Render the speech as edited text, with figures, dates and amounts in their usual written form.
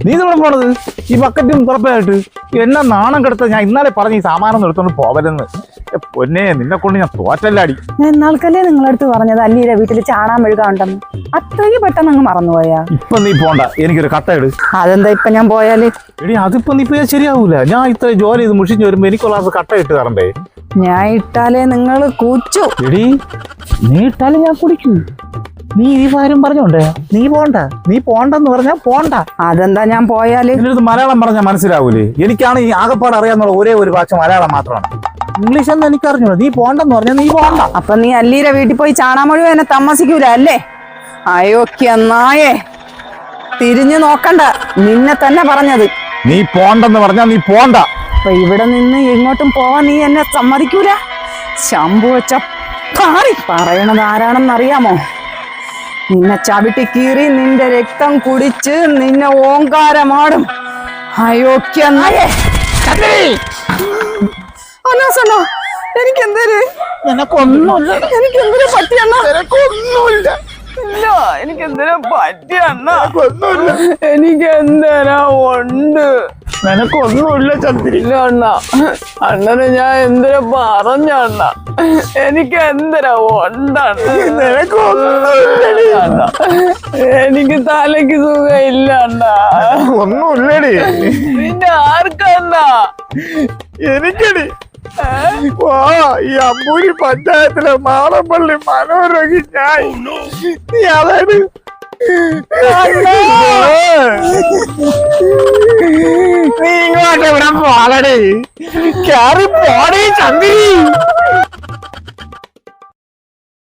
നീ ഇവിടെ പോണത് ഈ ബക്കറ്റും തുറപ്പായിട്ട് എന്നെ നാണം കെടുത്ത. ഞാൻ ഇന്നാലെ പറഞ്ഞ ഈ സാമാനം എടുത്തോണ്ട് പോവലെന്ന്. പൊന്നെ, നിന്നെ കൊണ്ട് ഞാൻ തോറ്റല്ലാടി. എന്നാൾക്കല്ലേ നിങ്ങളടുത്ത് പറഞ്ഞത് അല്ലീരെ വീട്ടിൽ ചാണാൻ മെഴുകാണ്ടെന്ന്. അത്രയ്ക്ക് പെട്ടെന്ന് അങ്ങ് മറന്നുപോയാ? ഇപ്പൊ നീ പോണ്ട, എനിക്കൊരു കട്ട ഇട്. അതെന്താ ഇപ്പൊ ഞാൻ പോയാല്? എടി അതിപ്പോ നീ പോയാൽ ശരിയാവൂല. ഞാൻ ഇത്ര ജോലി ചെയ്ത് മുഷിഞ്ഞ് വരുമ്പോ എനിക്കുള്ള കട്ട ഇട്ട് തരണ്ടേ? ഞാൻ ഇട്ടാലേ നിങ്ങള് കൂച്ചു. എടി നീ ഇട്ടാലും ഞാൻ കുടിക്കൂ. നീ ഈ കാര്യം പറഞ്ഞോണ്ടേ നീ പോണ്ട. നീ പോണ്ടെന്ന് പറഞ്ഞാ പോണ്ട. അതെന്താ ഞാൻ പോയാല്? ഇതിനടുത്ത് മലയാളം പറഞ്ഞാൽ മനസ്സിലാവൂലേ? എനിക്കാണ് ഈ ആകപ്പാട് അറിയാന്നുള്ള ഒരേ ഒരു ഭാഷ മലയാളം മാത്രമാണ്. ഇംഗ്ലീഷ് ഒന്നും എനിക്ക് അറിഞ്ഞൂടാ. നീ പോണ്ടെന്ന് പറഞ്ഞാൽ നീ പോണ്ട. അപ്പൊ നീ അല്ലീരെ വീട്ടിൽ പോയി ചാണാൻ മുഴുവൻ എന്നെ താമസിക്കൂല അല്ലേ? അയോക്യ നായേ, തിരിഞ്ഞു നോക്കണ്ട. നിന്നെ തന്നെ പറഞ്ഞത്. നീ പോണ്ടെന്ന് പറഞ്ഞാൽ നീ പോണ്ട. അപ്പൊ ഇവിടെ നിന്ന് എങ്ങോട്ടും പോവാൻ നീ എന്നെ സമ്മതിക്കൂല? ശംഭു വെച്ച പാറി പറയണത് ആരാണെന്നറിയാമോ? നിന്നെ ചവിട്ടി കീറി നിന്റെ രക്തം കുടിച്ച് നിന്നെ ഓങ്കാരമാടും അയോക്യ നായേ. അനാസണ്ണ, എനിക്കെന്തേര്? നിനക്കൊന്നുമില്ല. എനിക്കെന്തിനു പറ്റിയണ്ണ? നിനക്കൊന്നുമില്ല. ഇല്ല, എനിക്കെന്തിനാ പറ്റിയണ്ണ? എനിക്കെന്തരാ ഉണ്ട്? നിനക്കൊന്നുമില്ല ചന്ദ്രി. ഇല്ല അണ്ണ, അണ്ണന് ഞാൻ എന്തിനാ പറഞ്ഞ അണ്ണ? എനിക്ക് എന്തിനാ ഉണ്ടണ്ണ? നിനക്കൊന്നുമില്ല. എനിക്ക് തലയ്ക്ക് സുഖമില്ല അണ്ണ. ഒന്നുമില്ലടി. പിന്നെ ആർക്കണ്ണ? എനിക്കടി ഈ അമ്പൂരി പഞ്ചായത്തിലെ മാളപ്പള്ളി മനോരോഗി ഞാൻ. നീ അതായത് നീ ഇങ്ങോട്ട് ഇവിടെ പോകടി. കയറി പോടേ ചന്ദ്രി.